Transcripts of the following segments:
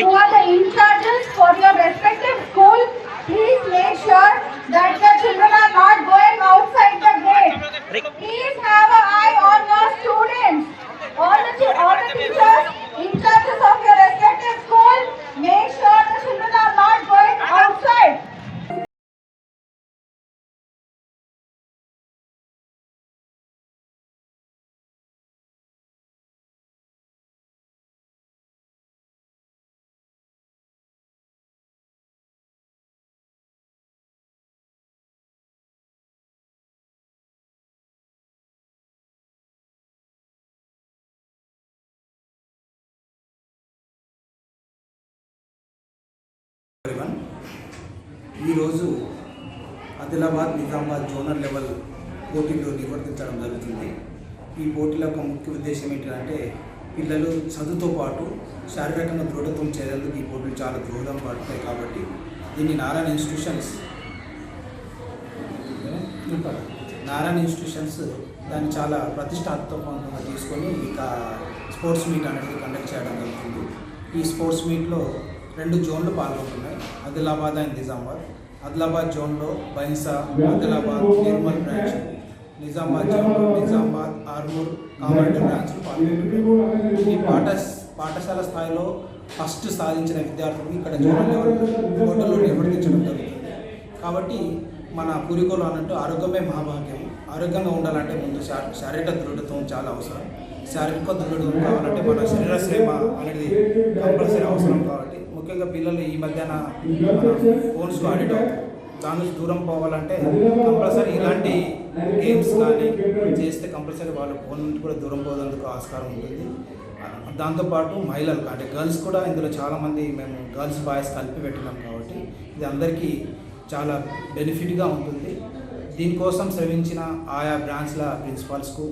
who are the in charges for your respective school, please make sure that the children are not going outside the gate. Please have an eye on your students. All the teachers in charges of your respective school, make sure the children are not going outside. ఈరోజు Adilabad Nizamabad zonal level పోటీలు నిర్వర్తించడం జరుగుతుంది. ఈ పోటీల యొక్క ముఖ్య ఉద్దేశం ఏంటంటే పిల్లలు చదువుతో పాటు శారీరకంగా దృఢత్వం చేసేందుకు ఈ పోటీలు చాలా దృఢం పడతాయి. కాబట్టి దీన్ని నారాయణ ఇన్స్టిట్యూషన్స్ దాన్ని చాలా ప్రతిష్టాత్మకంగా తీసుకొని ఇక స్పోర్ట్స్ మీట్ అనేది కండక్ట్ చేయడం జరుగుతుంది. ఈ స్పోర్ట్స్ మీట్లో 2 జోన్లు పాల్గొంటున్నాయి, ఆదిలాబాద్ అండ్ నిజామాబాద్. ఆదిలాబాద్ జోన్లో బైన్సా, ఆదిలాబాద్, నిర్మల్ బ్రాంచ్, నిజామాబాద్ జోన్లో నిజామాబాద్, ఆర్మూర్, కామారెడ్డి బ్రాంచ్లు పాల్గొంటున్నాయి. ఈ పాఠశాల స్థాయిలో ఫస్ట్ సాధించిన విద్యార్థులు ఇక్కడ జోనల్ లెవెల్ పోటీలు నిర్వర్తించడం జరుగుతుంది. కాబట్టి మన పూర్వీకులు అన్నట్టు ఆరోగ్యమే మహాభాగ్యం. ఆరోగ్యంగా ఉండాలంటే ముందు శారీరక దృఢత్వం చాలా అవసరం. శారీరక దృఢత్వం కావాలంటే మన శరీర శ్రమ అనేది కంపల్సరీ అవసరం. కాబట్టి ముఖ్యంగా పిల్లలు ఈ మధ్యన ఫోన్స్ అడిక్ట్ అవుతారు. దాని నుంచి దూరం పోవాలంటే కంపల్సరీ ఇలాంటి గేమ్స్ కానీ చేస్తే కంపల్సరీ వాళ్ళు ఫోన్ నుంచి కూడా దూరం పోయేందుకు ఆస్కారం ఉంటుంది. దాంతోపాటు మహిళలు అంటే గర్ల్స్ కూడా ఇందులో చాలామంది మేము గర్ల్స్ బాయ్స్ కలిపి పెట్టినాం. కాబట్టి ఇది అందరికీ చాలా బెనిఫిట్గా ఉంటుంది. దీనికోసం శ్రమించిన ఆయా బ్రాంచ్ల ప్రిన్సిపాల్స్కు,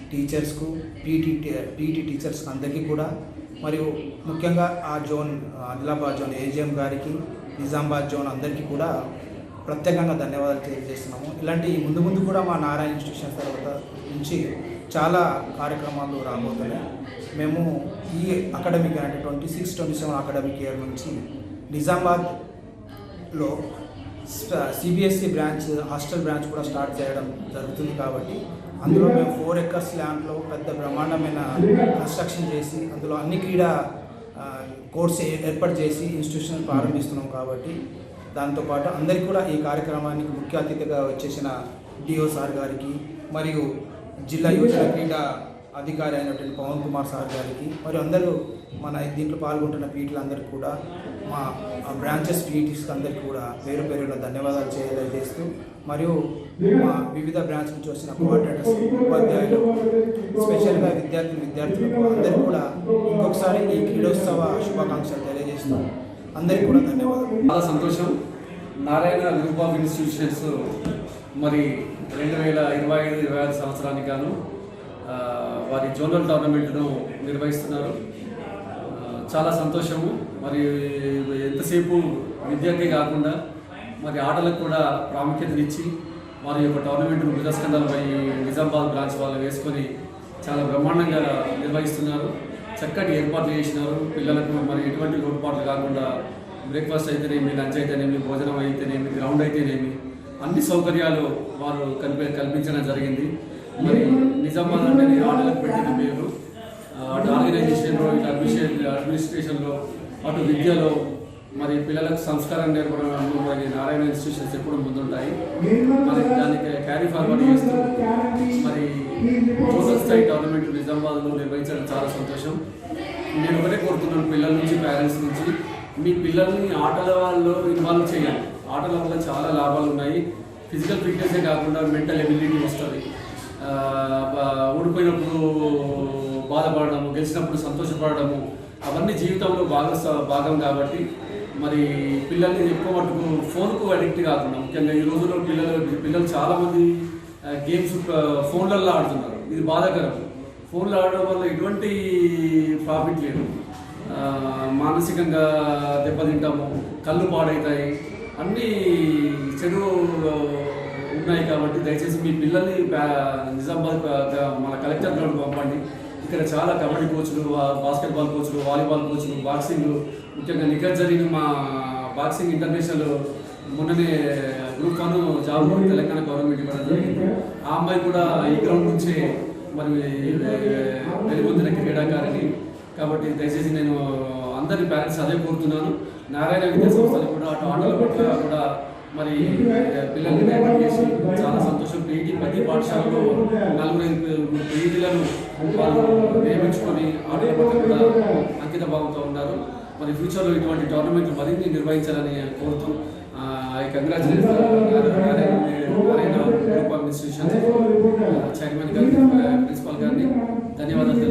టీచర్స్కు, పీటీ టీచర్స్కి అందరికీ కూడా, మరియు ముఖ్యంగా ఆ జోన్ ఆదిలాబాద్ జోన్ ఏజీఎం గారికి, నిజామాబాద్ జోన్ అందరికీ కూడా ప్రత్యేకంగా ధన్యవాదాలు తెలియజేస్తున్నాము. ఇలాంటి ముందు కూడా మా నారాయణ ఇన్స్టిట్యూషన్ తర్వాత నుంచి చాలా కార్యక్రమాలు రాబోతున్నాయి. మేము ఈ అకాడమిక్ అంటే 26-27 అకాడమిక్ ఇయర్ నుంచి నిజామాబాద్లో సిబిఎస్ఈ బ్రాంచ్, హాస్టల్ బ్రాంచ్ కూడా స్టార్ట్ చేయడం జరుగుతుంది. కాబట్టి అందులో మేము 4 acres ల్యాండ్లో పెద్ద బ్రహ్మాండమైన కన్స్ట్రక్షన్ చేసి అందులో అన్ని క్రీడా కోర్స్ ఏర్పాటు చేసి ఇన్స్టిట్యూషన్ ప్రారంభిస్తున్నాం. కాబట్టి దాంతోపాటు అందరికీ కూడా ఈ కార్యక్రమానికి ముఖ్య అతిథిగా వచ్చేసిన డిఓ సార్ గారికి, మరియు జిల్లా యువజన క్రీడా అధికారి అయినటువంటి పవన్ కుమార్ సార్ గారికి, మరియు అందరూ మన దీంట్లో పాల్గొంటున్న పీటీలందరికీ కూడా, మా బ్రాంచెస్ పీటీస్కి అందరికీ కూడా పేరు పేరున ధన్యవాదాలు తెలియజేస్తూ, మరియు మా వివిధ బ్రాంచ్ నుంచి వచ్చిన కోఆర్డినేటర్స్, ఉపాధ్యాయులు, స్పెషల్గా విద్యార్థులకు అందరికీ కూడా ఇంకొకసారి ఈ క్రీడోత్సవ శుభాకాంక్షలు తెలియజేస్తూ అందరికీ కూడా ధన్యవాదాలు. చాలా సంతోషం. నారాయణ గ్రూప్ ఆఫ్ ఇన్స్టిట్యూషన్స్ మరి 2025-26 సంవత్సరానికి గాను వారి జోనల్ టోర్నమెంట్ను నిర్వహిస్తున్నారు. చాలా సంతోషము. మరి ఎంతసేపు విద్యకే కాకుండా మరి ఆటలకు కూడా ప్రాముఖ్యతనిచ్చి వారి యొక్క టోర్నమెంట్ను బృదస్కందాలపై నిజామాబాద్ బ్రాంచ్ వాళ్ళు వేసుకొని చాలా బ్రహ్మాండంగా నిర్వహిస్తున్నారు. చక్కటి ఏర్పాట్లు చేసినారు. పిల్లలకు మరి ఎటువంటి లోటుపాట్లు కాకుండా బ్రేక్ఫాస్ట్ అయితేనేమి, లంచ్ అయితేనేమి, భోజనం అయితేనేమి, గ్రౌండ్ అయితేనేమి అన్ని సౌకర్యాలు వారు కల్పించడం జరిగింది. మరి నిజామాబాద్ అంటే ఆటలకు పెట్టిన పేరు. అటు ఆర్గనైజేషన్లో, ఇటు అడ్మినిస్ట్రేషన్లో, అటు విద్యలో మరి పిల్లలకు సంస్కారం నేర్పడంలో మరి నారాయణ ఇన్స్టిట్యూషన్స్ ఎప్పుడు ముందుంటాయి. మరి దానికి క్యారీ ఫార్వర్డ్ చేస్తూ మరి జోనల్ స్థాయి టోర్నమెంట్ నిజామాబాద్లో నిర్వహించడం చాలా సంతోషం. నేను ఒకటే కోరుతున్నాను పిల్లల నుంచి, పేరెంట్స్ నుంచి, మీ పిల్లల్ని ఆటల వాళ్ళలో ఇన్వాల్వ్ చేయాలి. ఆటల వల్ల చాలా లాభాలు ఉన్నాయి. ఫిజికల్ ఫిట్నెసే కాకుండా మెంటల్ ఎబిలిటీ వస్తుంది. ఓడిపోయినప్పుడు బాధపడము, గెలిచినప్పుడు సంతోషపడము, అవన్నీ జీవితంలో భాగం. కాబట్టి మరి పిల్లల్ని ఎక్కువ మటుకు ఫోన్కు అడిక్ట్ కాకుండా, ముఖ్యంగా ఈ రోజుల్లో పిల్లలు చాలామంది గేమ్స్ ఫోన్లలో ఆడుతున్నారు. ఇది బాధాకరం. ఫోన్లో ఆడడం వల్ల ఎటువంటి ప్రాఫిట్ లేదు. మానసికంగా దెబ్బతింటాము, కళ్ళు పాడవుతాయి, అన్నీ చెడు ఉన్నాయి. కాబట్టి దయచేసి మీ పిల్లల్ని నిజామాబాద్ మన కలెక్టర్ గ్రౌండ్ పంపండి. ఇక్కడ చాలా కబడ్డీ కోచ్లు, బాస్కెట్బాల్ కోచ్లు, వాలీబాల్ కోచ్లు, బాక్సింగ్, ముఖ్యంగా నిఖత్ జరిగిన మా బాక్సింగ్ ఇంటర్నేషనల్ మొన్ననే గ్రూప్ 1 జాబ్ తెలంగాణ గవర్నమెంట్ ఇవ్వడం జరిగింది. ఆ అమ్మాయి కూడా ఈ గ్రౌండ్ నుంచే మరి వెలుగొందిన క్రీడాకారిణి. కాబట్టి దయచేసి నేను అందరి పేరెంట్స్ అదే కోరుతున్నాను. నారాయణ విద్యా సంస్థలు కూడా అటు ఆటల పట్ల కూడా మరి పిల్లల్ని డైవర్ట్ చేసి చాలా సంతోషం. ప్రతి పాఠశాలలో 4 పీఈటీలను వాళ్ళు నియమించుకొని ఆటల పట్ల కూడా అంకిత భావంతో ఉన్నారు. మరి ఫ్యూచర్లో ఇటువంటి టోర్నమెంట్లు మరిన్ని నిర్వహించాలని కోరుతూ I congratulate Narayana group of institution chairman గారిని, ప్రిన్సిపల్ గారిని ధన్యవాదాలు.